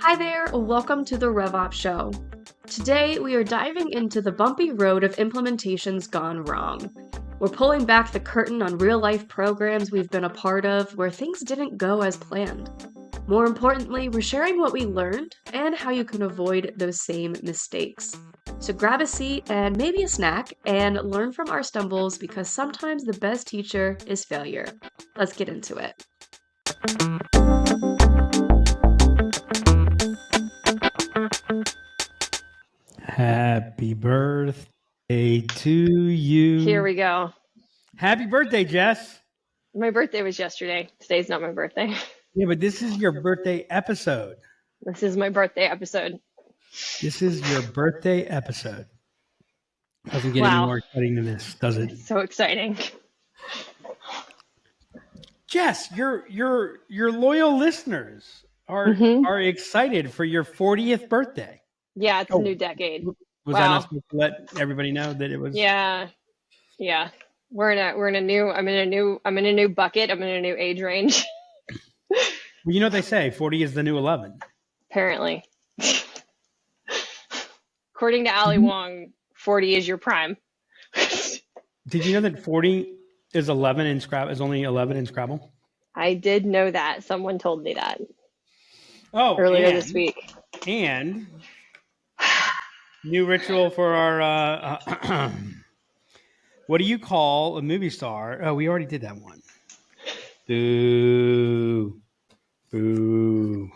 Hi there, welcome to the RevOps show. Today, we are diving into the bumpy road of implementations gone wrong. We're pulling back the curtain on real-life programs we've been a part of where things didn't go as planned. More importantly, we're sharing what we learned and how you can avoid those same mistakes. So grab a seat and maybe a snack and learn from our stumbles because sometimes the best teacher is failure. Let's get into it. Happy birthday to you. Here we go. Happy birthday, Jess. My birthday was yesterday. Today's not my birthday. Yeah, but this is your birthday episode. This is my birthday episode. This is your birthday episode. Doesn't get any more exciting than this, does it? So exciting. Jess, your loyal listeners are excited for your 40th birthday. Yeah, it's a new decade. Was I not supposed to let everybody know that it was? Yeah. We're in a new bucket. I'm in a new age range. Well, you know what they say, 40 is the new 11. Apparently. According to Ali Wong, 40 is your prime. Did you know that 40 is 11 in Scrabble? Is only 11 in Scrabble? I did know that. Someone told me that. Earlier this week. And new ritual for our what do you call a movie star? Oh, we already did that one. Boo. Boo.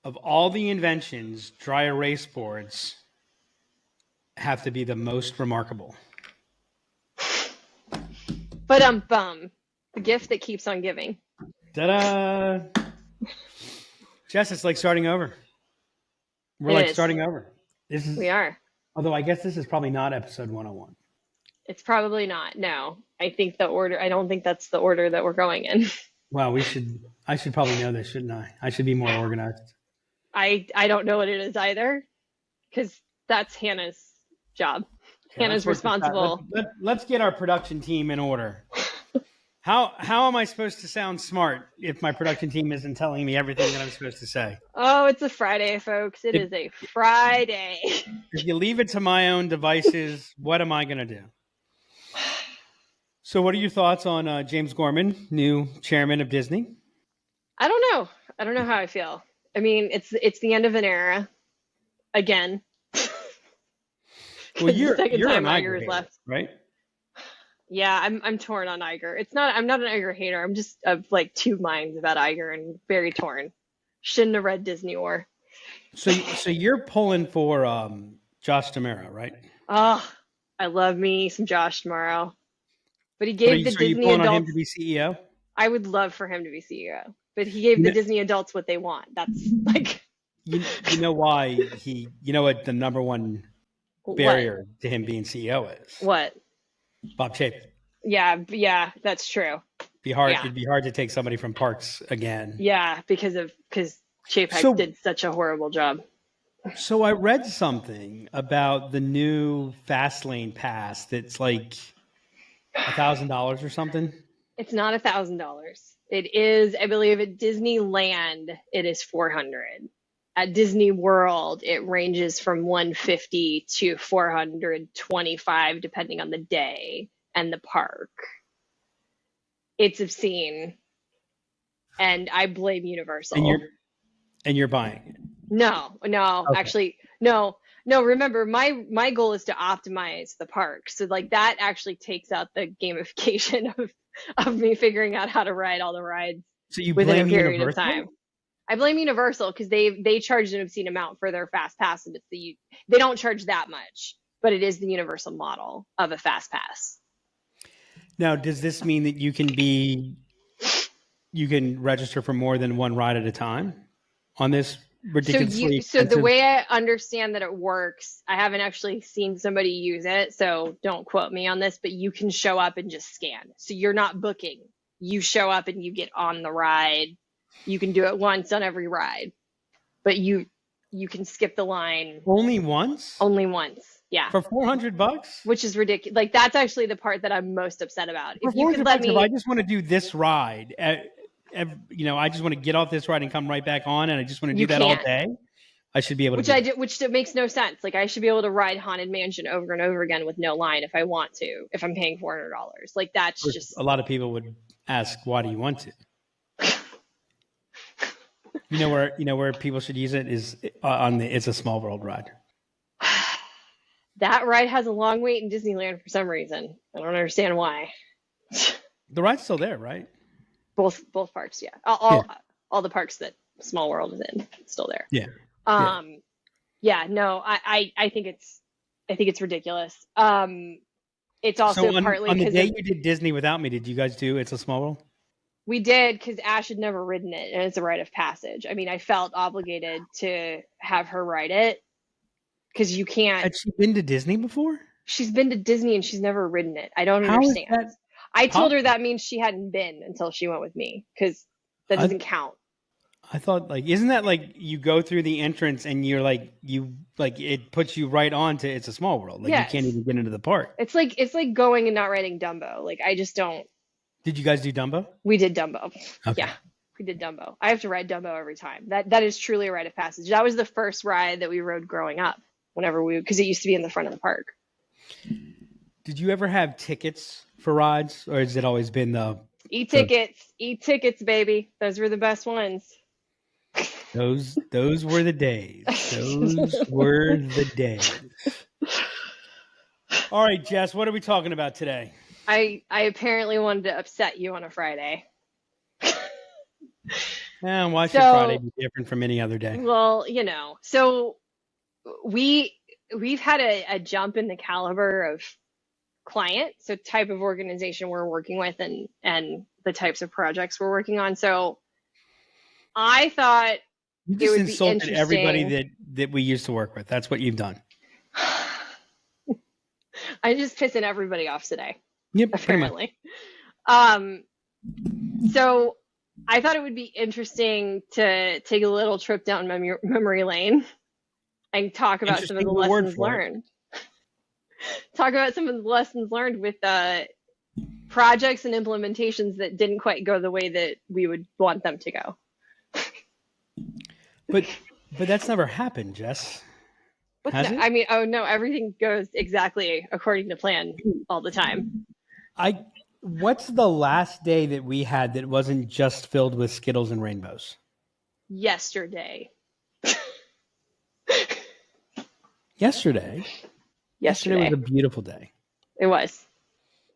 Of all the inventions, dry erase boards have to be the most remarkable. Ba-dum-bum. The gift that keeps on giving. Ta-da! Jess, it's like starting over. We're starting over. We are. Although I guess this is probably not episode 101. It's probably not. No. I don't think that's the order that we're going in. Well, I should probably know this, shouldn't I? I should be more organized. I don't know what it is either, because that's Hannah's job. Okay, Hannah's responsible. Let's get our production team in order. How am I supposed to sound smart if my production team isn't telling me everything that I'm supposed to say? Oh, it's a Friday, folks. It is a Friday. If you leave it to my own devices, what am I going to do? So what are your thoughts on James Gorman, new chairman of Disney? I don't know. I don't know how I feel. I mean, it's the end of an era. Again. Well, you're an Iger hater, left. Right? Yeah, I'm torn on Iger. I'm not an Iger hater. I'm just of like two minds about Iger and very torn. Shouldn't have read Disney or. So you're pulling for Josh D'Amaro, right? Oh, I love me some Josh D'Amaro. But he gave the Disney adults. On him to be CEO? I would love for him to be CEO, but he gave the Disney adults what they want. That's like. You know why you know what the number one barrier to him being CEO is? What? Bob Chapek. Yeah, that's true. It'd be hard to take somebody from Parks again. Yeah, because Chapek did such a horrible job. So I read something about the new Fastlane pass that's like $1,000 or something. It's not $1,000. It is, I believe, at Disneyland it is $400. At Disney World, it ranges from $150 to $425, depending on the day and the park. It's obscene, and I blame Universal. And you're buying it? No, okay. Actually, no. Remember, my goal is to optimize the park, so like that actually takes out the gamification of me figuring out how to ride all the rides within a period of time. I blame Universal because they charge an obscene amount for their fast pass, and they don't charge that much, but it is the Universal model of a fast pass. Now, does this mean that you can register for more than one ride at a time on this ridiculously So the way I understand that it works, I haven't actually seen somebody use it, so don't quote me on this, but you can show up and just scan. So you're not booking. You show up and you get on the ride. You can do it once on every ride, but you can skip the line. Only once? Only once. Yeah. For $400? Which is ridiculous. Like that's actually the part that I'm most upset about. If you could let me, if I just want to do this ride, I just want to get off this ride and come right back on, and I just want to do You that all can't. day, I should be able to. Which I do, which makes no sense. Like I should be able to ride Haunted Mansion over and over again with no line if I want to, if I'm paying $400. Like that's just a lot of people would ask, why do you want to? where people should use it is on the It's a Small World ride. That ride has a long wait in Disneyland for some reason. I don't understand why. The ride's still there, right? Both parks, yeah. All the parks that Small World is in, it's still there. Yeah. No, I think it's ridiculous. It's also partly on the because day you did Disney without me, did you guys do It's a Small World? We did, because Ash had never ridden it, and it's a rite of passage. I mean, I felt obligated to have her ride it, because you can't. Had she been to Disney before? She's been to Disney and she's never ridden it. I don't understand. I told her that means she hadn't been until she went with me, because that doesn't count. I thought, isn't that you go through the entrance and you're it puts you right on to It's a Small World. Yes. You can't even get into the park. It's like going and not riding Dumbo. I just don't. Did you guys do Dumbo? We did Dumbo. Okay. Yeah, we did Dumbo. I have to ride Dumbo every time. That is truly a rite of passage. That was the first ride that we rode growing up. Because it used to be in the front of the park. Did you ever have tickets for rides, or has it always been the e-tickets, baby? Those were the best ones. Those were the days. Those were the days. All right, Jess, what are we talking about today? I apparently wanted to upset you on a Friday. And why should Friday be different from any other day? Well, so we've had a jump in the caliber of client, so type of organization we're working with, and the types of projects we're working on. So I thought you just insulted everybody that we used to work with. That's what you've done. I'm just pissing everybody off today. Yep, apparently. So I thought it would be interesting to take a little trip down memory lane and talk about some of the lessons learned. Talk about some of the lessons learned with projects and implementations that didn't quite go the way that we would want them to go. But that's never happened, Jess. Has it? I mean, oh no, everything goes exactly according to plan all the time. What's the last day that we had that wasn't just filled with Skittles and rainbows? Yesterday. Yesterday was a beautiful day. It was.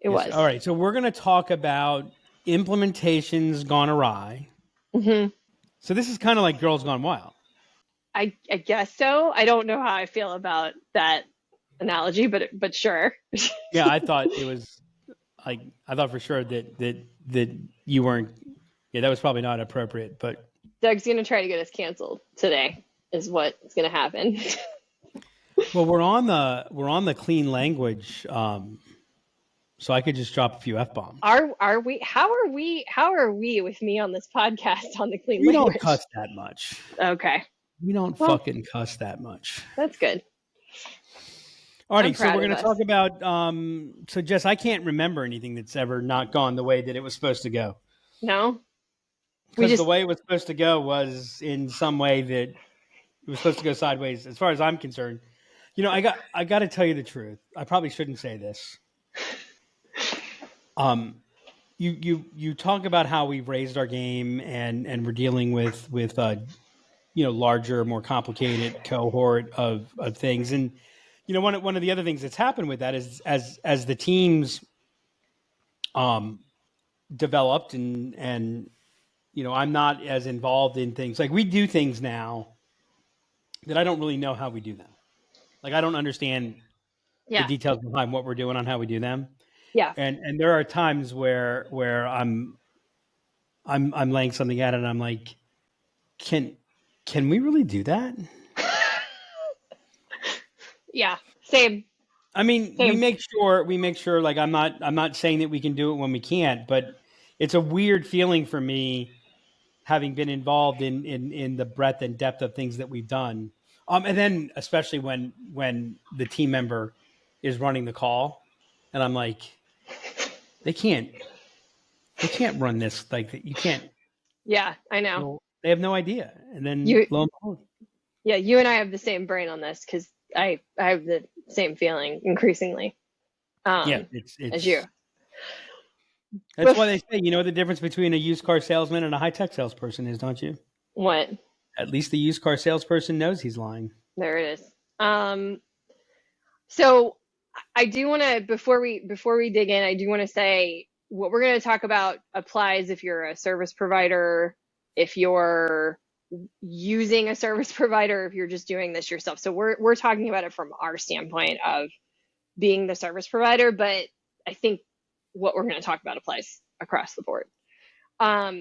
It was. All right, so we're going to talk about implementations gone awry. Mm-hmm. So this is kind of like Girls Gone Wild. I guess so. I don't know how I feel about that analogy, but sure. Yeah, I thought it was I thought for sure that you weren't. Yeah, that was probably not appropriate. But Doug's gonna try to get us canceled today. Is what's gonna happen. Well, we're on the clean language, so I could just drop a few F-bombs. Are we? How are we with me on this podcast on the clean language? We don't cuss that much. Okay. We don't fucking cuss that much. That's good. Alrighty, so we're going to talk about. So Jess, I can't remember anything that's ever not gone the way that it was supposed to go. No. Because the way it was supposed to go was in some way that it was supposed to go sideways. As far as I'm concerned, I got to tell you the truth. I probably shouldn't say this. You talk about how we've raised our game and we're dealing with larger, more complicated cohort of things. And, one of the other things that's happened with that is as the teams developed and I'm not as involved in things. Like we do things now that I don't really know how we do them. Like I don't understand the details behind what we're doing on how we do them. Yeah. And there are times where I'm laying something at it and I'm like, can we really do that? Yeah. Same. I mean, we make sure like I'm not saying that we can do it when we can't, but it's a weird feeling for me having been involved in the breadth and depth of things that we've done. And then especially when the team member is running the call and I'm like, they can't run this like you can't Yeah, I know. Well, they have no idea. And then lo and behold. Yeah, you and I have the same brain on this because I have the same feeling increasingly. It's as you. That's why they say, you know, the difference between a used car salesman and a high-tech salesperson is, don't you? What? At least the used car salesperson knows he's lying. There it is. So I do want to, before we dig in, I do want to say what we're going to talk about applies if you're a service provider, if you're using a service provider, if you're just doing this yourself. So we're talking about it from our standpoint of being the service provider, but I think what we're going to talk about applies across the board. All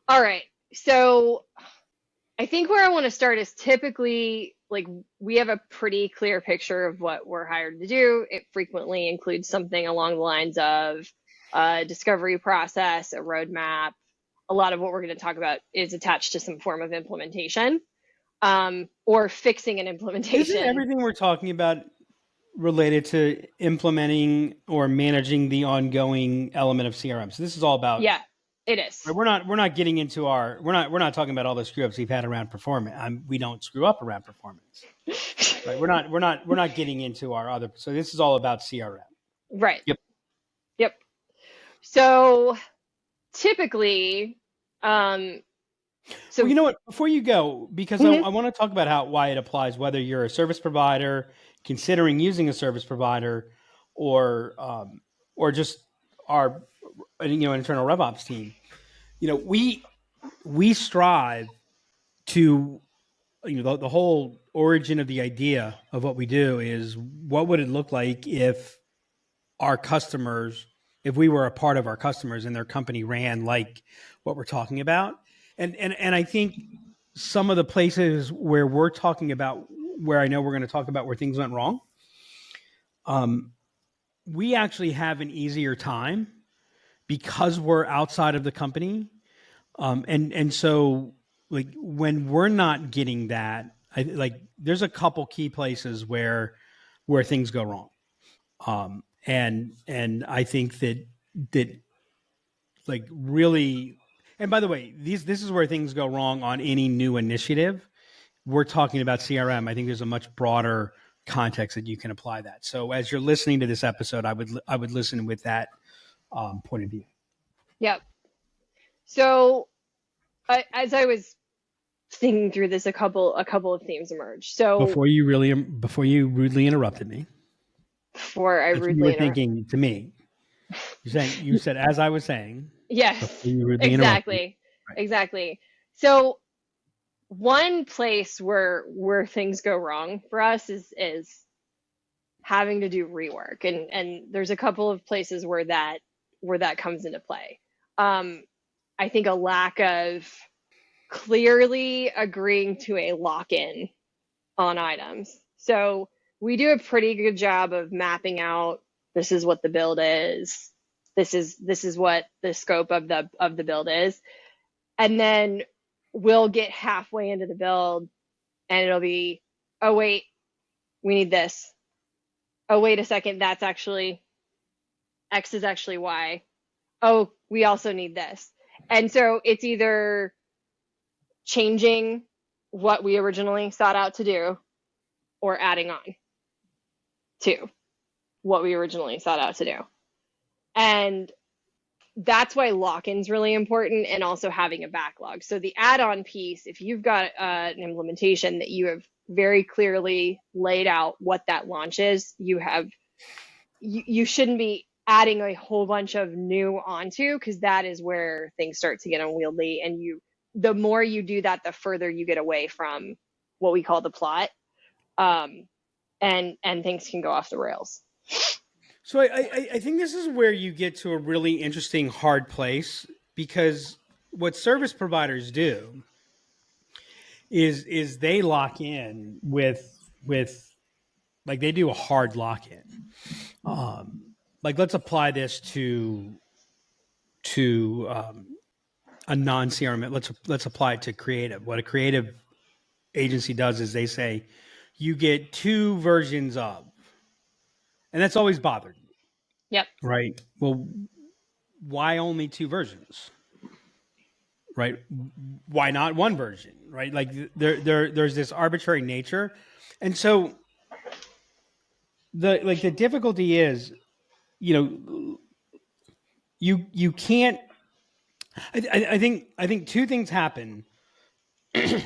right. So I think where I want to start is typically, like, we have a pretty clear picture of what we're hired to do. It frequently includes something along the lines of a discovery process, a roadmap. A lot of what we're going to talk about is attached to some form of implementation, or fixing an implementation. Isn't everything we're talking about related to implementing or managing the ongoing element of CRM? So this is all about. Yeah, it is. We're not getting into we're not talking about all the screw ups we've had around performance. We don't screw up around performance. Right? We're not getting into our other. So this is all about CRM. Right. Yep. So typically, so well, you know what? Before you go, because I want to talk about why it applies, whether you're a service provider considering using a service provider, or just our internal RevOps team. You know, we strive to, the whole origin of the idea of what we do is, what would it look like if we were a part of our customers and their company ran like what we're talking about. And I think some of the places where we're talking about, where I know we're going to talk about where things went wrong, we actually have an easier time because we're outside of the company. And so, like, when we're not getting that, there's a couple key places where things go wrong. And I think that like, really, and by the way, this is where things go wrong on any new initiative. We're talking about CRM. I think there's a much broader context that you can apply that. So as you're listening to this episode, I would listen with that point of view. Yep. So as I was thinking through this, a couple of themes emerged. So before you rudely interrupted me. Before I rudely you were thinking to me. You said as I was saying. Yes. Exactly. Right. Exactly. So one place where things go wrong for us is having to do rework, and there's a couple of places where that comes into play. I think a lack of clearly agreeing to a lock-in on items. So we do a pretty good job of mapping out, this is what the build is, this is what the scope of the build is, and then we'll get halfway into the build and it'll be, oh wait, we need this. Oh wait a second, that's actually X is actually Y. Oh, we also need this. And so it's either changing what we originally sought out to do or adding on to what we originally sought out to do. And that's why lock-in's really important, and also having a backlog. So the add-on piece, if you've got an implementation that you have very clearly laid out what that launch is, you shouldn't be adding a whole bunch of new onto, because that is where things start to get unwieldy. And the more you do that, the further you get away from what we call the plot, and things can go off the rails. So I think this is where you get to a really interesting hard place, because what service providers do is they lock in with like, they do a hard lock-in. Like, let's apply this to a non-CRM. Let's apply it to creative. What a creative agency does is they say, you get 2 versions of, and that's always bothered me. Yep. Right. Well, why only 2 versions? right? Why not one version, right? Like there's this arbitrary nature. And so the difficulty is, you can't, I think two things happen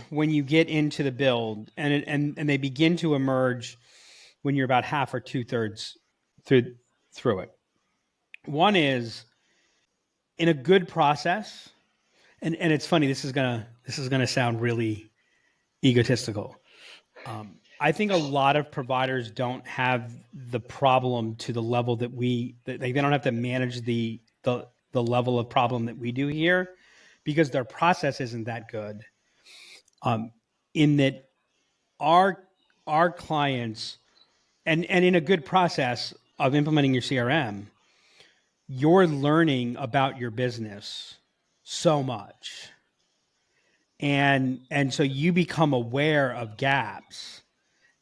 when you get into the build, and they begin to emerge when you're about half or 2/3 through it. One is, in a good process, and it's funny, this is gonna sound really egotistical. I think a lot of providers don't have the problem to the level that they don't have to manage the level of problem that we do here, because their process isn't that good. In that our clients, and in a good process of implementing your CRM, you're learning about your business so much. And so you become aware of gaps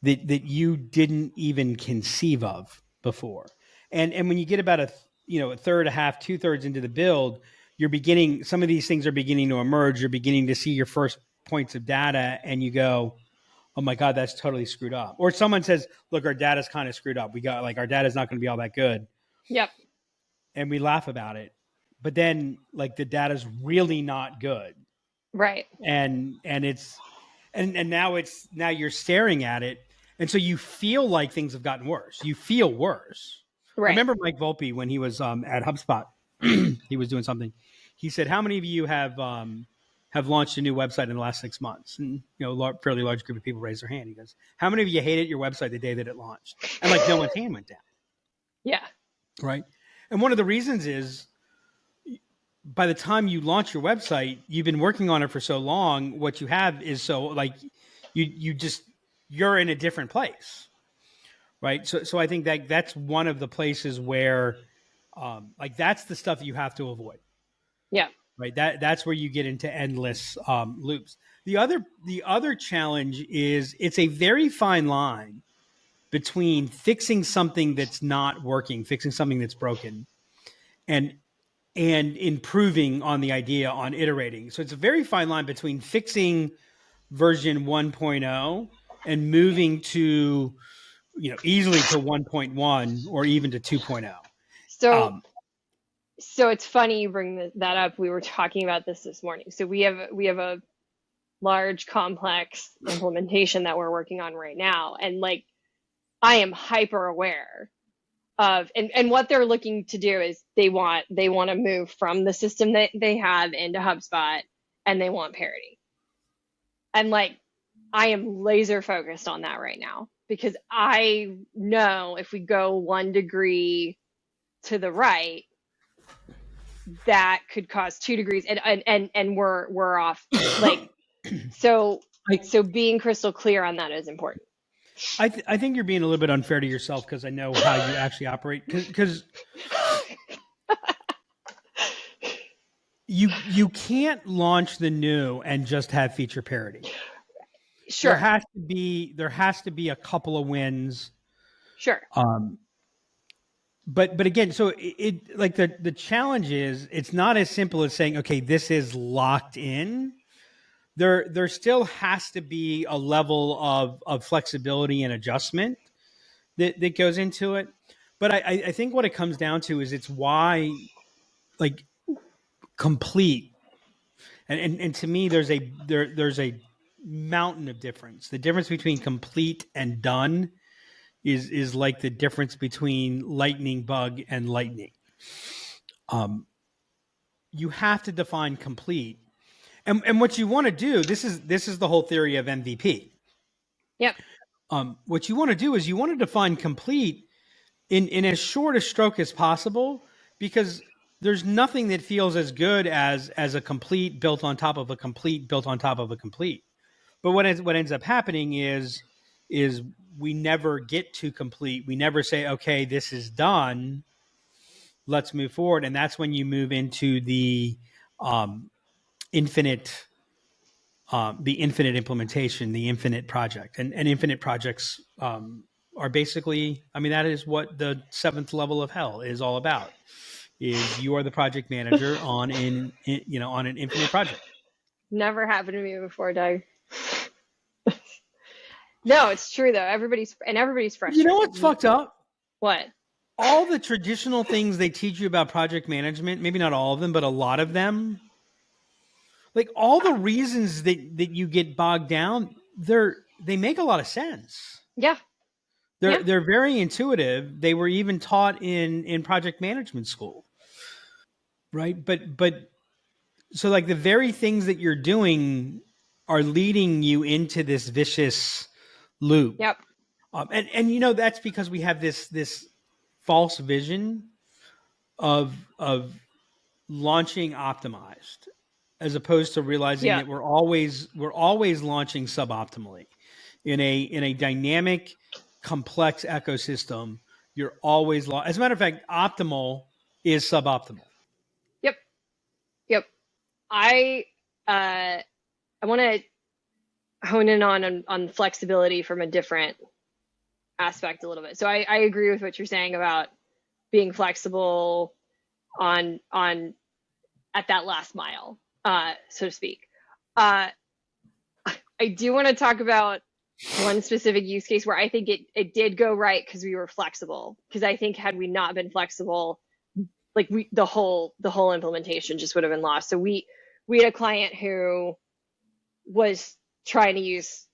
that you didn't even conceive of before. And when you get about a third, a half, 2/3 into the build, some of these things are beginning to emerge. You're beginning to see your first points of data, and you go, oh my God, that's totally screwed up. Or someone says, look, our data's kind of screwed up. Our data's not going to be all that good. Yep. And we laugh about it. But then the data's really not good. Right. And now you're staring at it. And so you feel like things have gotten worse. You feel worse. Right. Remember Mike Volpe, when he was at HubSpot, he was doing something. He said, how many of you have launched a new website in the last 6 months? And, a fairly large group of people raised their hand. He goes, how many of you hated your website the day that it launched? And no one's hand went down. Yeah. Right. And one of the reasons is, by the time you launch your website, you've been working on it for so long. What you have is you're in a different place. Right. So I think that's one of the places where, that's the stuff you have to avoid. Yeah. Right. That's where you get into endless loops. The other challenge is, it's a very fine line between fixing something that's not working, fixing something that's broken, and improving on the idea, on iterating. So it's a very fine line between fixing version 1.0 and moving to, easily to 1.1 or even to 2.0. So it's funny you bring that up. We were talking about this morning. So we have a large, complex implementation that we're working on right now. And I am hyper aware of, and what they're looking to do is they want to move from the system that they have into HubSpot, and they want parity. And I am laser focused on that right now, because I know if we go 1 degree to the right, that could cause 2 degrees, and we're off. So being crystal clear on that is important. I think you're being a little bit unfair to yourself, because I know how you actually operate. Because you can't launch the new and just have feature parity. Sure. There has to be a couple of wins. Sure. But again, so the challenge is, it's not as simple as saying, okay, this is locked in. There still has to be a level of flexibility and adjustment that goes into it. But I think what it comes down to is, it's why complete. And to me, there's a mountain of difference. The difference between complete and done is like the difference between lightning bug and lightning. You have to define complete. And what you want to do, this is the whole theory of MVP. Yep. What you want to do is, you want to define complete in as short a stroke as possible, because there's nothing that feels as good as a complete built on top of a complete built on top of a complete. But what ends up happening is we never get to complete. We never say, okay, this is done, let's move forward. And that's when you move into the infinite implementation, the infinite project. And infinite projects are basically, that is what the 7th level of hell is all about. Is you are the project manager on an infinite project. Never happened to me before, Doug. No, it's true though. Everybody's frustrated. You know what's fucked up? What? All the traditional things they teach you about project management, maybe not all of them, but a lot of them, like all the reasons that you get bogged down, they make a lot of sense. Yeah. They're very intuitive. They were even taught in project management school. Right? But so like the very things that you're doing are leading you into this vicious loop. Yep. And you know, that's because we have this false vision of launching optimized, as opposed to realizing that we're always launching suboptimally in a dynamic, complex ecosystem. You're always as a matter of fact, optimal is suboptimal. Yep. I want to hone in on flexibility from a different aspect a little bit. So I agree with what you're saying about being flexible on at that last mile, so to speak. I do want to talk about one specific use case where I think it did go right because we were flexible. Because I think had we not been flexible, like the whole implementation just would have been lost. So we had a client who was trying to use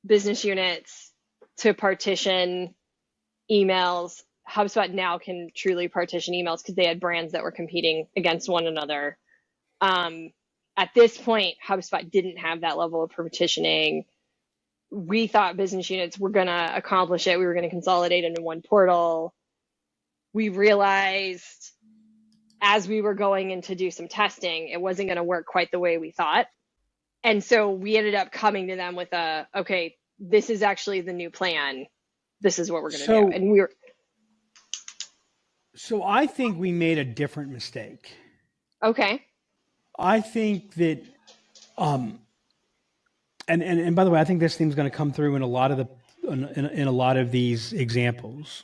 business units to partition emails. HubSpot now can truly partition emails because they had brands that were competing against one another. At this point, HubSpot didn't have that level of partitioning. We thought business units were going to accomplish it. We were going to consolidate into one portal. We realized as we were going in to do some testing, it wasn't going to work quite the way we thought. And so we ended up coming to them with okay, this is actually the new plan. This is what we're going to do. And So I think we made a different mistake. Okay. I think that, and by the way, I think this theme's going to come through in a lot of in a lot of these examples.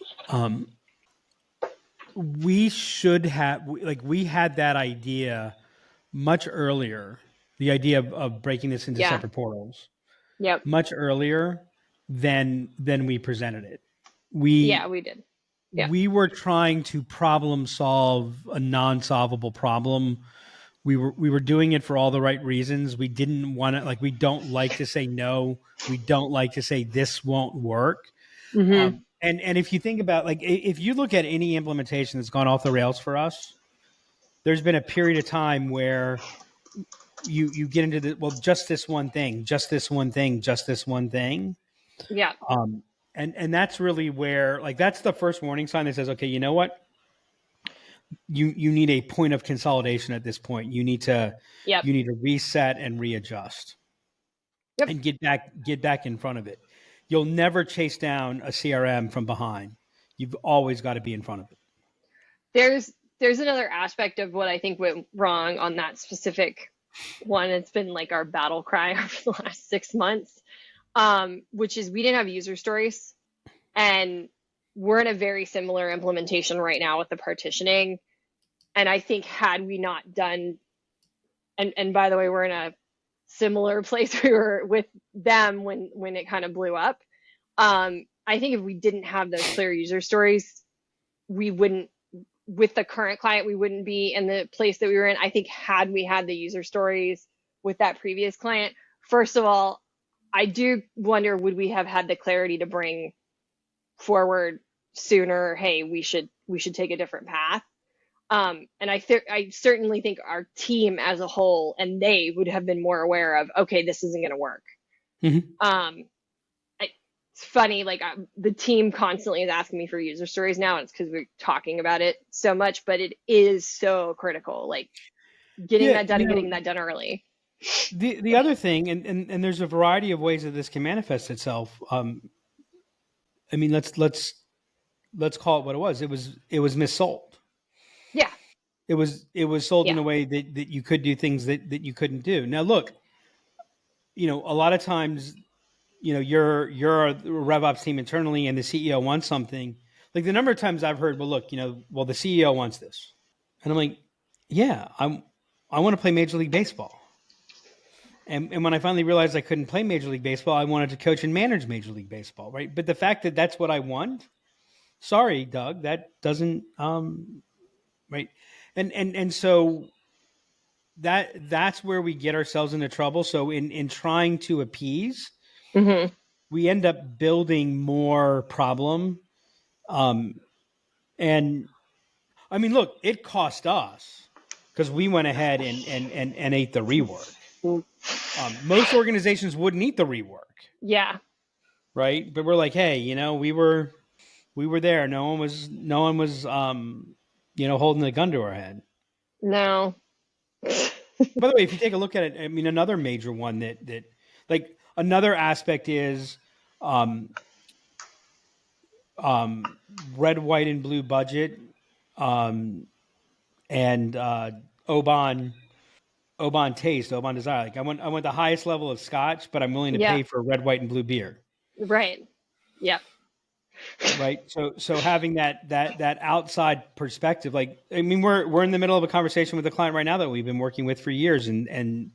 We should have, we had that idea much earlier, the idea of breaking this into separate portals. Yep. Much earlier than we presented it. We did. Yeah. We were trying to problem solve a non-solvable problem. We were doing it for all the right reasons. We didn't want to, we don't like to say no. We don't like to say this won't work. Mm-hmm. And if you think about, if you look at any implementation that's gone off the rails for us, there's been a period of time where you get into just this one thing, just this one thing, just this one thing. Yeah. And that's really where, that's the first warning sign that says, okay, you know what? You need a point of consolidation at this point. You need to reset and readjust and get back in front of it. You'll never chase down a CRM from behind. You've always got to be in front of it. There's another aspect of what I think went wrong on that specific one. It's been our battle cry over the last 6 months, which is we didn't have user stories, and we're in a very similar implementation right now with the partitioning. And I think had we not done, and by the way, we're in a similar place we were with them when it kind of blew up. I think if we didn't have those clear user stories, we wouldn't, with the current client, we wouldn't be in the place that we were in. I think had we had the user stories with that previous client, first of all, I do wonder, would we have had the clarity to bring forward sooner? Hey, we should take a different path. And I certainly think our team as a whole and they would have been more aware of, okay, this isn't going to work. Mm-hmm. It's funny, the team constantly is asking me for user stories now, and it's because we're talking about it so much, but it is so critical, getting that done and getting that done early. The other thing, and there's a variety of ways that this can manifest itself. Let's call it what it was. It was missold. Yeah. It was sold in a way that you could do things that you couldn't do. Now, look, a lot of times, you're a RevOps team internally and the CEO wants something. The number of times I've heard, the CEO wants this. And I'm like, yeah, I want to play Major League Baseball. And when I finally realized I couldn't play Major League Baseball, I wanted to coach and manage Major League Baseball, right? But the fact that that's what I want, sorry, Doug, that doesn't, right? And so that's where we get ourselves into trouble. So in trying to appease, Mm-hmm. we end up building more problem. And I mean, look, it cost us because we went ahead and ate the rework. Most organizations wouldn't eat the rework. Yeah. Right. But we're like, hey, you know, we were there. No one was, you know, holding the gun to our head. No. By the way, if you take a look at it, I mean, another major one that like another aspect is red, white, and blue budget, and Oban taste, Oban desire. Like I want the highest level of Scotch, but I'm willing to pay for red, white, and blue beer. Right. Yep. Right. So having that outside perspective, like, I mean, we're in the middle of a conversation with a client right now that we've been working with for years, and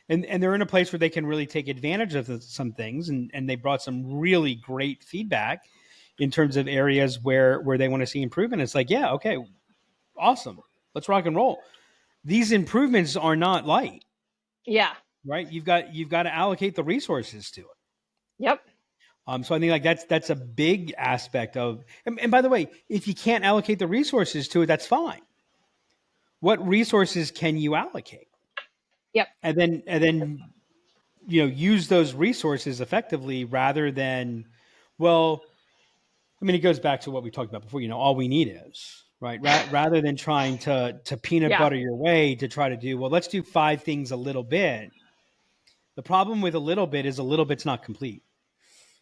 they're in a place where they can really take advantage of some things, and they brought some really great feedback in terms of areas where they want to see improvement. It's like, yeah, okay, awesome, let's rock and roll. These improvements are not light. Yeah. Right. You've got to allocate the resources to it. Yep. So I think like that's a big aspect of, and by the way, if you can't allocate the resources to it, that's fine. What resources can you allocate? Yep. And then, you know, use those resources effectively rather than, well, I mean, it goes back to what we talked about before, you know, all we need is, right? Rather than trying to peanut butter your way to try to do, well, let's do 5 things a little bit. The problem with a little bit is a little bit's not complete.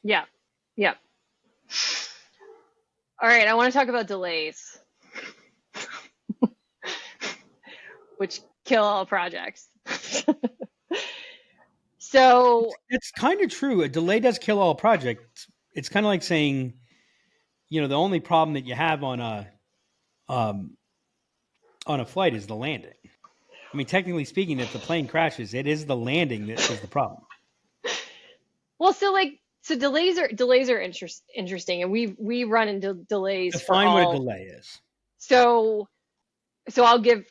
Yeah. Yeah. All right. I want to talk about delays, which kill all projects. So it's kind of true. A delay does kill all projects. It's kind of like saying, you know, the only problem that you have on a flight is the landing. I mean, technically speaking, if the plane crashes, it is the landing that is the problem. Well, so delays are interesting, and we run into delays. Define what a delay is. So I'll give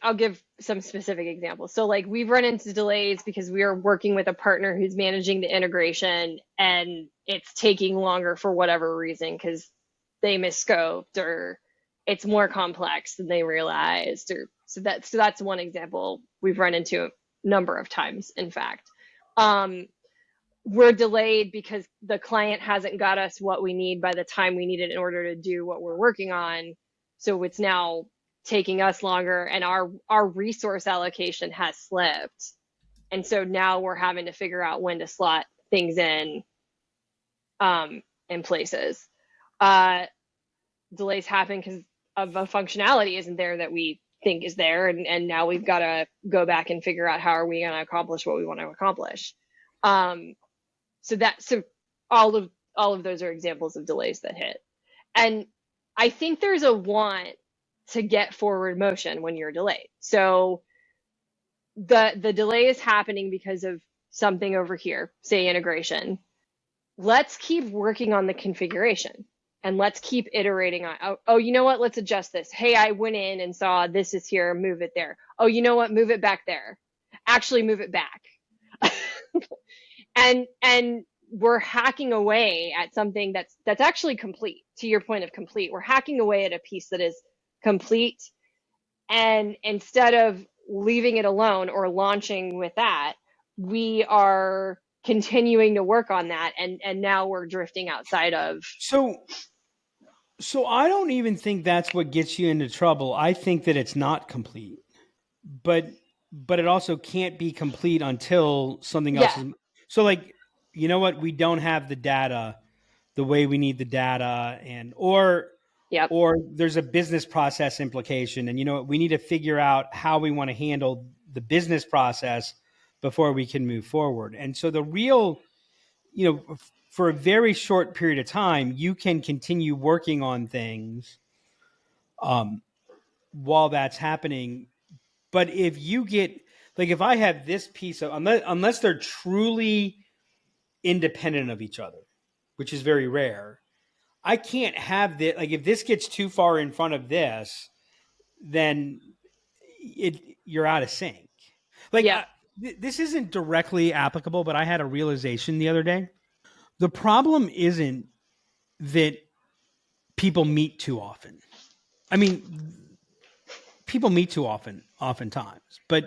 some specific examples. So like we've run into delays because we are working with a partner who's managing the integration, and it's taking longer for whatever reason because they misscoped or it's more complex than they realized, or so that's one example we've run into a number of times. In fact, we're delayed because the client hasn't got us what we need by the time we need it in order to do what we're working on. So it's now taking us longer, and our resource allocation has slipped. And so now we're having to figure out when to slot things in places. Delays happen because of a functionality isn't there that we think is there. And now we've got to go back and figure out how are we going to accomplish what we want to accomplish. So all of those are examples of delays that hit. And I think there's a want to get forward motion when you're delayed. So the delay is happening because of something over here, say integration. Let's keep working on the configuration and let's keep iterating on, oh, you know what? Let's adjust this. Hey, I went in and saw this is here, move it there. Oh, you know what? Move it back there. Actually move it back. And we're hacking away at something that's actually complete. To your point of complete, we're hacking away at a piece that is complete. And instead of leaving it alone or launching with that, we are continuing to work on that. And now we're drifting outside of. So I don't even think that's what gets you into trouble. I think that it's not complete, but it also can't be complete until something else is. So like, you know what? We don't have the data the way we need the data, or there's a business process implication, and you know what? We need to figure out how we want to handle the business process before we can move forward. And so the real, you know, for a very short period of time, you can continue working on things while that's happening. But if you get, like if I have this piece of, unless they're truly independent of each other, which is very rare, I can't have this. Like if this gets too far in front of this, then you're out of sync. Like this isn't directly applicable, but I had a realization the other day. The problem isn't that people meet too often. I mean, people meet too often, oftentimes, but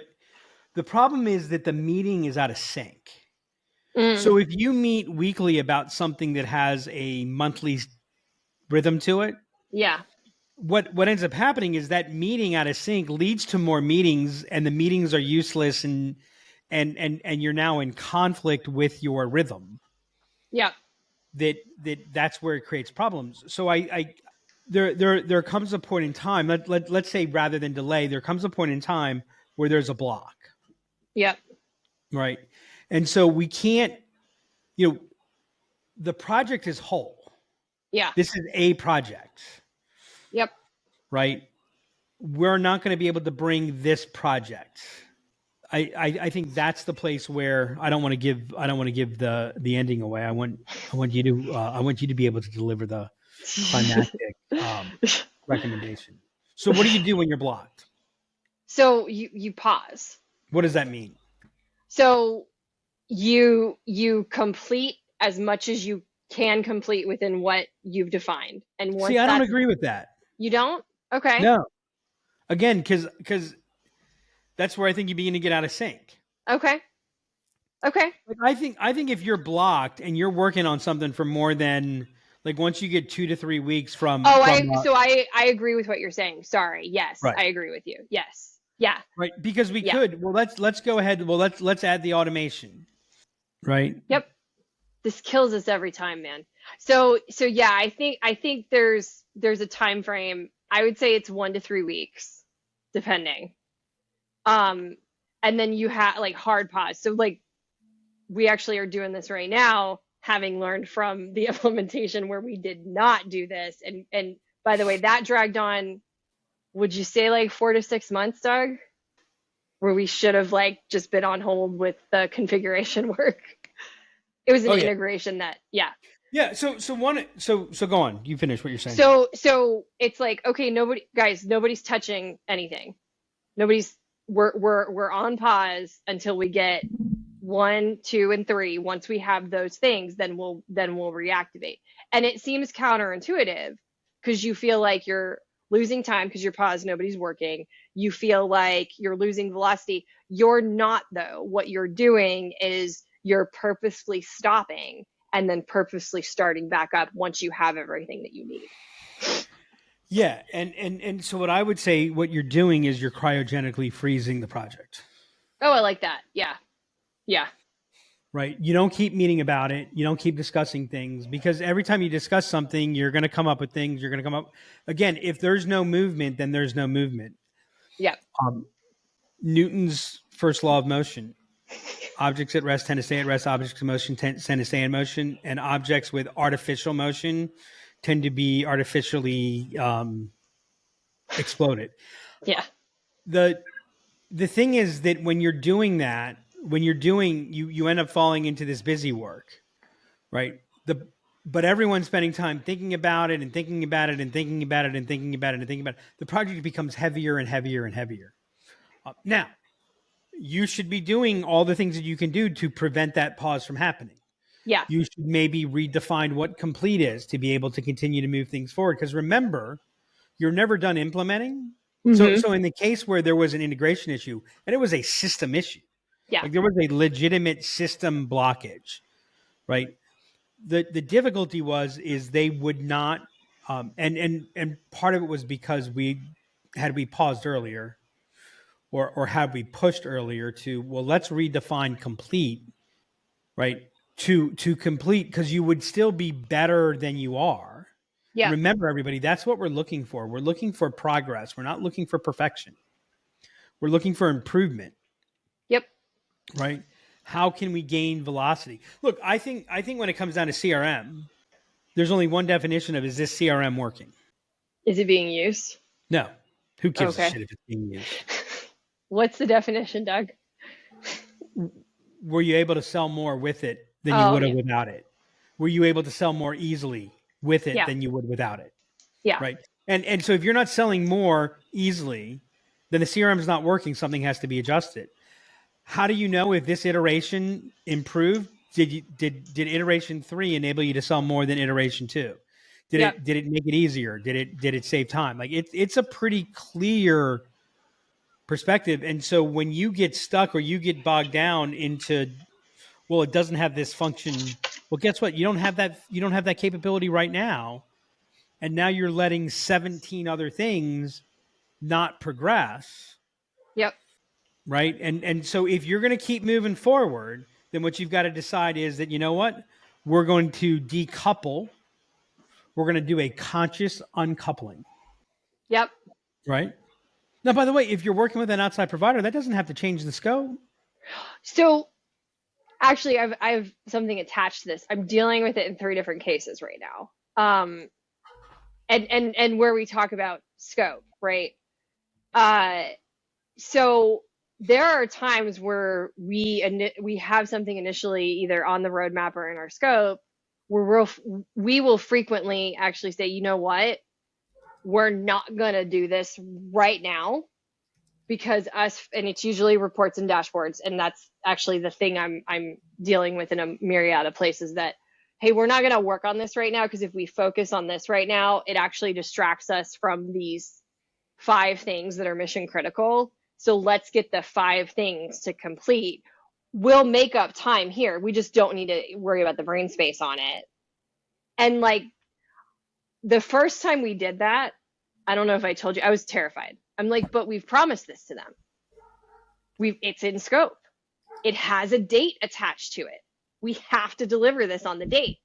the problem is that the meeting is out of sync. So if you meet weekly about something that has a monthly rhythm to it, what ends up happening is that meeting out of sync leads to more meetings, and the meetings are useless, and you're now in conflict with your rhythm. Yeah. That's where it creates problems. So there comes a point in time, let's say rather than delay, there comes a point in time where there's a block. Yep. Right. And so we can't, the project is whole. Yeah. This is a project. Yep. Right. We're not going to be able to bring this project. I think that's the place where I don't want to give the ending away. I want you to be able to deliver the climactic recommendation. So what do you do when you're blocked? So you pause. What does that mean? So you complete as much as you can complete within what you've defined. And once I don't agree with that. You don't? Okay. No. Again, because that's where I think you begin to get out of sync. Okay. Like I think if you're blocked and you're working on something for more than, like, once you get 2 to 3 weeks from. I agree with what you're saying. Sorry. Yes. Right. I agree with you. Yes. Yeah. Right. Because we could. Well, let's go ahead. Well, let's add the automation. Right. Yep. This kills us every time, man. So yeah, I think there's a time frame. I would say it's 1 to 3 weeks, depending. And then you have like hard pause. So like we actually are doing this right now, having learned from the implementation where we did not do this. And by the way, that dragged on, would you say like 4 to 6 months, Doug? Where we should have like just been on hold with the configuration work. It was an integration that, Yeah. So go on. You finish what you're saying. So it's like, okay, nobody's touching anything. We're on pause until we get 1, 2, and 3. Once we have those things, then we'll reactivate. And it seems counterintuitive because you feel like you're losing time because you're paused, nobody's working. You feel like you're losing velocity. You're not, though. What you're doing is you're purposefully stopping and then purposely starting back up once you have everything that you need. Yeah. And so what I would say, what you're doing is you're cryogenically freezing the project. Oh, I like that. Yeah. Right. You don't keep meeting about it. You don't keep discussing things, because every time you discuss something, you're going to come up with things. You're going to come up again. If there's no movement, then there's no movement. Yeah. Newton's first law of motion. Objects at rest tend to stay at rest. Objects in motion tend to stay in motion, and objects with artificial motion tend to be artificially exploded. Yeah. The thing is that when you're doing that, you end up falling into this busy work, right? But everyone's spending time thinking about it and thinking about it and thinking about it and thinking about it and thinking about it. The project becomes heavier and heavier and heavier. Now, you should be doing all the things that you can do to prevent that pause from happening. Yeah. You should maybe redefine what complete is to be able to continue to move things forward. Because remember, you're never done implementing. Mm-hmm. So in the case where there was an integration issue, and it was a system issue, like there was a legitimate system blockage, right? The difficulty is they would not, and part of it was because we paused earlier, or had we pushed earlier to, well, let's redefine complete, right? To complete, because you would still be better than you are. Yeah. Remember, everybody, that's what we're looking for. We're looking for progress. We're not looking for perfection. We're looking for improvement. Yep. Right? How can we gain velocity? Look, I think when it comes down to CRM, there's only one definition of, is this CRM working? Is it being used? No. Who gives a shit if it's being used? What's the definition, Doug? were you able to sell more with it than you would have without it? Were you able to sell more easily with it than you would without it? Yeah. Right. And so if you're not selling more easily, then the CRM is not working. Something has to be adjusted. How do you know if this iteration improved? Did iteration 3 enable you to sell more than iteration 2? Did it make it easier? Did it save time? Like it's a pretty clear perspective. And so when you get stuck or you get bogged down into, well, it doesn't have this function. Well, guess what? You don't have that capability right now. And now you're letting 17 other things not progress. Yep. Right. And so if you're going to keep moving forward, then what you've got to decide is that, you know what, we're going to decouple. We're going to do a conscious uncoupling. Yep. Right. Now, by the way, if you're working with an outside provider, that doesn't have to change the scope. So actually, I have something attached to this. I'm dealing with it in 3 different cases right now. And where we talk about scope, right? So there are times where we have something initially either on the roadmap or in our scope where we will frequently actually say, you know what, we're not going to do this right now because and it's usually reports and dashboards. And that's actually the thing I'm dealing with in a myriad of places that, hey, we're not going to work on this right now because if we focus on this right now, it actually distracts us from these 5 things that are mission critical. So let's get the 5 things to complete. We'll make up time here. We just don't need to worry about the brain space on it. And like the first time we did that, I don't know if I told you, I was terrified. I'm like, but we've promised this to them. It's in scope. It has a date attached to it. We have to deliver this on the date.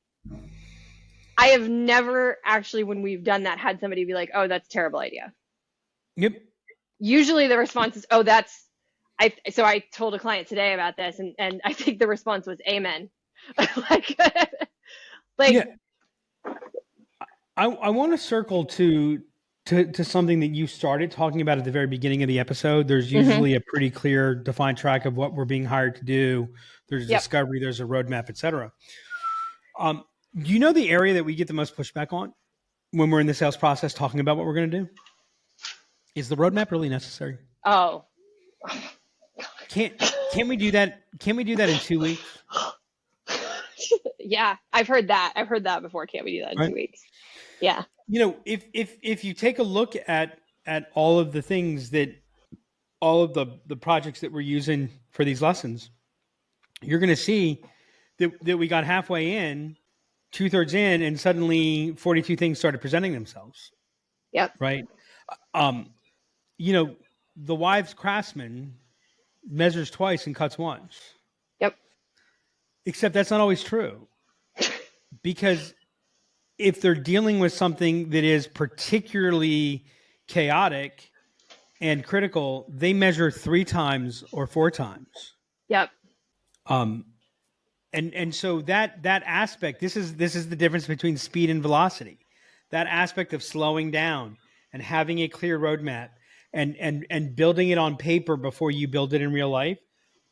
I have never actually, when we've done that, had somebody be like, oh, that's a terrible idea. Yep. Usually the response is, oh, so I told a client today about this and I think the response was amen. Yeah. I want to circle to something that you started talking about at the very beginning of the episode. There's usually a pretty clear defined track of what we're being hired to do. There's discovery, there's a roadmap, et cetera. Do you know the area that we get the most pushback on when we're in the sales process talking about what we're going to do? Is the roadmap really necessary? Oh. Can we do that? Can we do that in 2 weeks? Yeah, I've heard that. I've heard that before. Can't we do that in 2 weeks? Yeah. You know, if you take a look at all of the things that all of the projects that we're using for these lessons, you're going to see that we got halfway in, 2/3 in, and suddenly 42 things started presenting themselves. Yep. Right. You know, the wise craftsman measures twice and cuts once. Yep. Except that's not always true. Because if they're dealing with something that is particularly chaotic and critical, they measure 3 times or 4 times. Yep. And so that aspect, this is the difference between speed and velocity. That aspect of slowing down and having a clear roadmap and building it on paper before you build it in real life.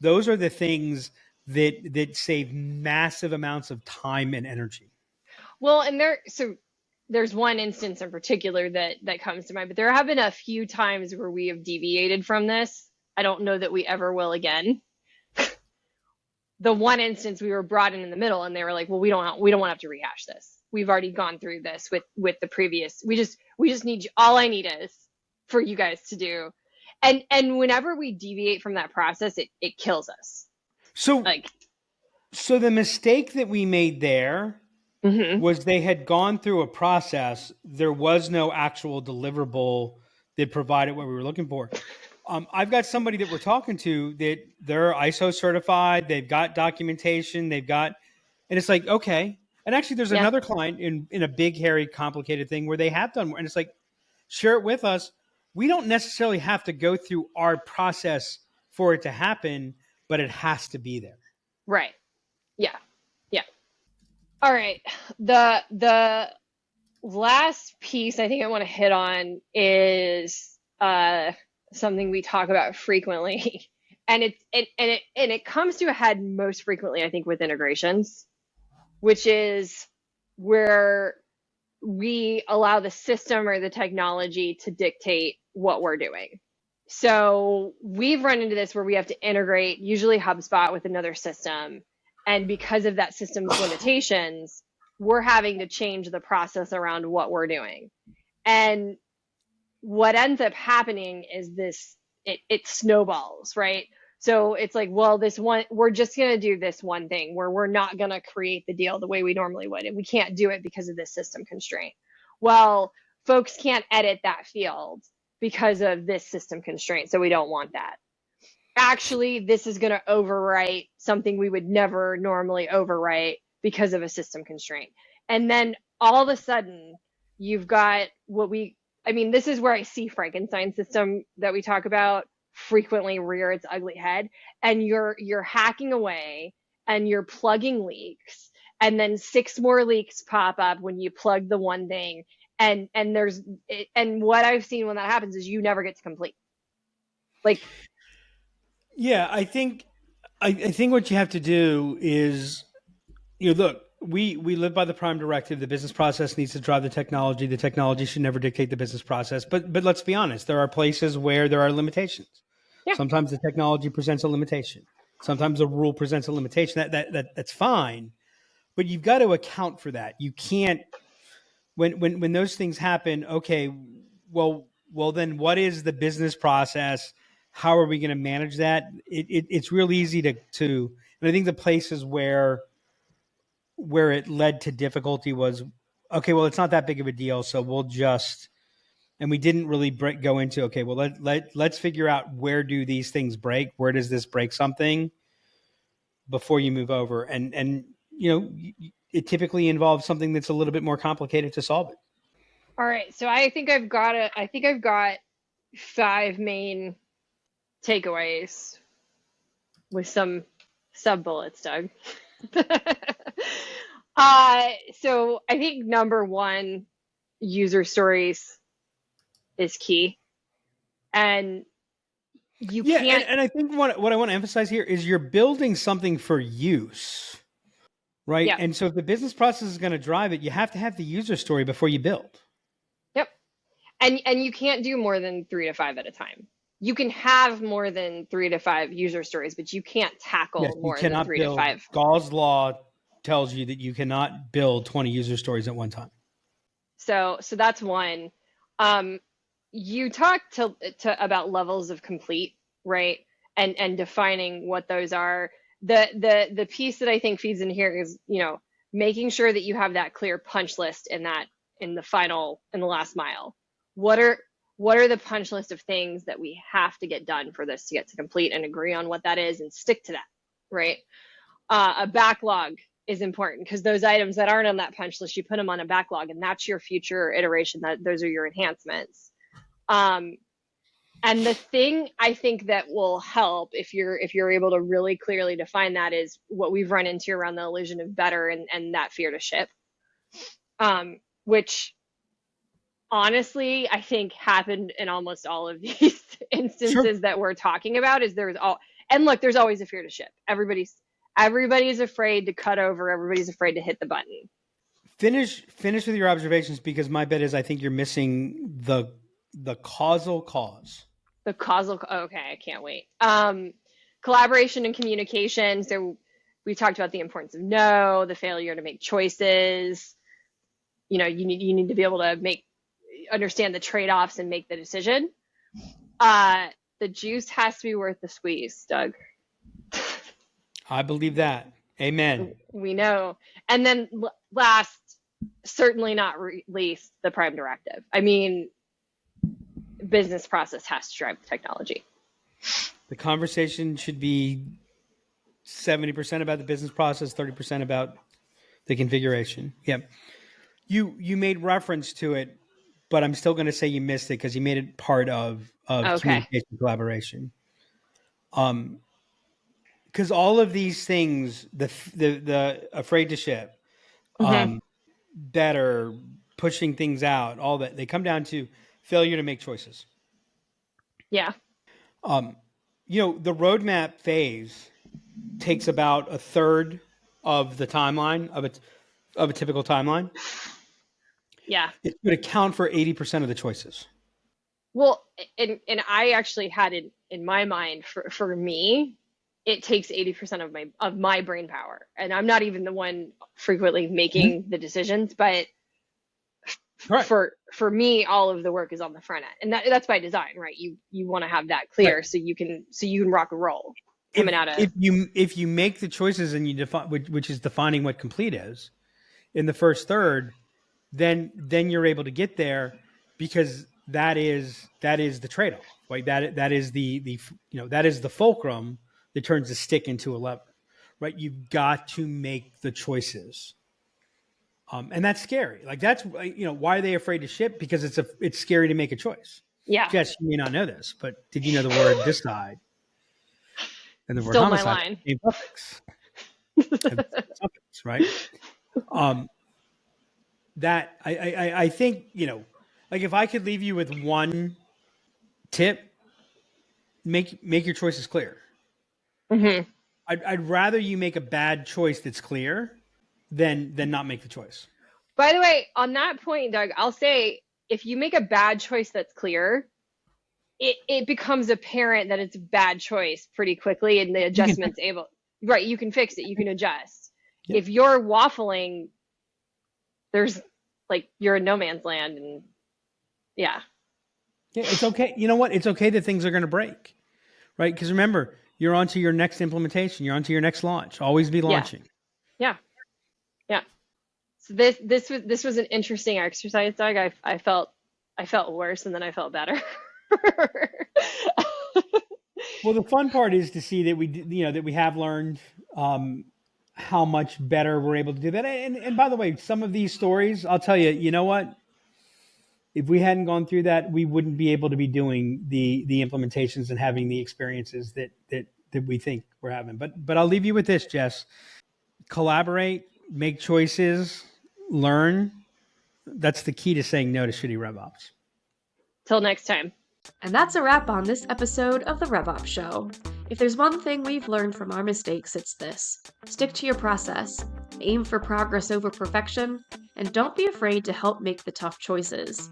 Those are the things that save massive amounts of time and energy. Well, and there's one instance in particular that comes to mind, but there have been a few times where we have deviated from this. I don't know that we ever will again. The one instance we were brought in the middle and they were like, well, we don't want to have to rehash this. We've already gone through this with the previous. We just need you. All I need is for you guys to do. And whenever we deviate from that process, it kills us. So the mistake that we made there was they had gone through a process. There was no actual deliverable that provided what we were looking for. I've got somebody that we're talking to that they're ISO certified. They've got documentation. And it's like, okay. And actually there's another client in a big, hairy, complicated thing where they have done, and it's like, share it with us. We don't necessarily have to go through our process for it to happen, but it has to be there. Right. Yeah. Yeah. All right. The last piece I think I want to hit on is something we talk about frequently, And it comes to a head most frequently, I think, with integrations, which is where we allow the system or the technology to dictate what we're doing. So we've run into this where we have to integrate usually HubSpot with another system. And because of that system's limitations, we're having to change the process around what we're doing. And what ends up happening is it snowballs, right? So it's like, well, we're just going to do this one thing where we're not going to create the deal the way we normally would. And we can't do it because of this system constraint. Well, folks can't edit that field because of this system constraint. So we don't want that. Actually, this is going to overwrite something we would never normally overwrite because of a system constraint. And then all of a sudden, you've got this is where I see Frankenstein system that we talk about frequently rear its ugly head, and you're hacking away and you're plugging leaks, and then 6 more leaks pop up when you plug the one thing, and what I've seen when that happens is you never get to complete. Like, yeah, I think what you have to do is, look, we live by the prime directive. The business process needs to drive the technology. The technology should never dictate the business process. But let's be honest, there are places where there are limitations. Yeah. Sometimes the technology presents a limitation. Sometimes a rule presents a limitation. That's fine, but you've got to account for that. You can't when those things happen. Okay, well, then what is the business process? How are we going to manage that? It's real easy to. And I think the places where it led to difficulty was, okay, well, it's not that big of a deal, so we'll just. And we didn't really go into, okay, well, let's figure out where do these things break? Where does this break something before you move over? And it typically involves something that's a little bit more complicated to solve it. All right. So I think I've got 5 main takeaways with some sub bullets, Doug. So I think number 1, user stories is key. And you can't. And I think what I want to emphasize here is you're building something for use, right? Yep. And so if the business process is going to drive it, you have to have the user story before you build. Yep. And you can't do more than 3 to 5 at a time. You can have more than 3 to 5 user stories, but you can't tackle more than 3 to 5. Gall's law tells you that you cannot build 20 user stories at one time. So that's one. You talked to about levels of complete, right? And defining what those are. The piece that I think feeds in here is, making sure that you have that clear punch list in the last mile. What are the punch list of things that we have to get done for this to get to complete, and agree on what that is and stick to that, right? A backlog is important because those items that aren't on that punch list, you put them on a backlog, and that's your future iteration. Those are your enhancements. And the thing I think that will help if you're able to really clearly define that is what we've run into around the illusion of better and that fear to ship, which honestly I think happened in almost all of these instances that we're talking about. There's always a fear to ship. Everybody's afraid to cut over. Everybody's afraid to hit the button. Finish with your observations, because my bet is I think you're missing the causal cause. The causal. Okay, I can't wait. Collaboration and communication. So we talked about the importance of no, the failure to make choices. You need to be able to understand the trade-offs and make the decision. The juice has to be worth the squeeze, Doug. I believe that. Amen. We know. And then last, certainly not least, the prime directive. I mean, business process has to drive the technology. The conversation should be 70% about the business process, 30% about the configuration. Yeah. You made reference to it, but I'm still going to say you missed it because you made it part of communication collaboration. Because all of these things, the afraid to ship, better, pushing things out, all that, they come down to failure to make choices. Yeah. the roadmap phase takes about a third of the timeline of a typical timeline. Yeah. It would account for 80% of the choices. Well, and I actually had it in my mind for me, it takes 80% of my brain power. And I'm not even the one frequently making the decisions, but for me, all of the work is on the front end. And that's by design, right? You want to have that clear so you can rock and roll coming out of if you make the choices and you define, which is defining what complete is in the first third, then you're able to get there, because that is the trade-off, right? That is the that is the fulcrum that turns the stick into a lever, right? You've got to make the choices. And that's scary. Like that's, why are they afraid to ship? Because it's scary to make a choice. Yeah. Jess, you may not know this, but did you know the word decide and the word Still homicide my line. Suffix, right? That I think, like if I could leave you with one tip, make your choices clear. Mm-hmm. I'd rather you make a bad choice that's clear than not make the choice. By the way, on that point, Doug, I'll say if you make a bad choice that's clear, it becomes apparent that it's a bad choice pretty quickly, and the adjustment's right, you can fix it, you can adjust. Yep. If you're waffling, there's you're in no man's land, and yeah, it's okay. You know what? It's okay that things are going to break, right? Because remember, you're on to your next implementation. You're on to your next launch. Always be launching. Yeah. So this was an interesting exercise, Doug. I felt worse, and then I felt better. Well, the fun part is to see that we have learned how much better we're able to do that. And by the way, some of these stories, I'll tell you, you know what? If we hadn't gone through that, we wouldn't be able to be doing the implementations and having the experiences that we think we're having. But I'll leave you with this, Jess. Collaborate, make choices, learn. That's the key to saying no to shitty RevOps. Till next time. And that's a wrap on this episode of the RevOps Show. If there's one thing we've learned from our mistakes, it's this. Stick to your process, aim for progress over perfection, and don't be afraid to help make the tough choices.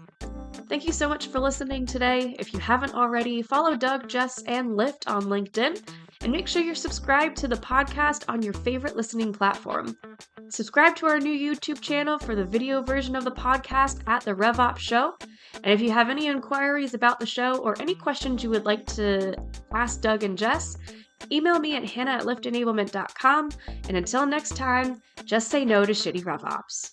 Thank you so much for listening today. If you haven't already, follow Doug, Jess, and Lyft on LinkedIn, and make sure you're subscribed to the podcast on your favorite listening platform. Subscribe to our new YouTube channel for the video version of the podcast at The RevOps Show. And if you have any inquiries about the show or any questions you would like to ask Doug and Jess, email me at hannah@lyftenablement.com. And until next time, just say no to shitty RevOps.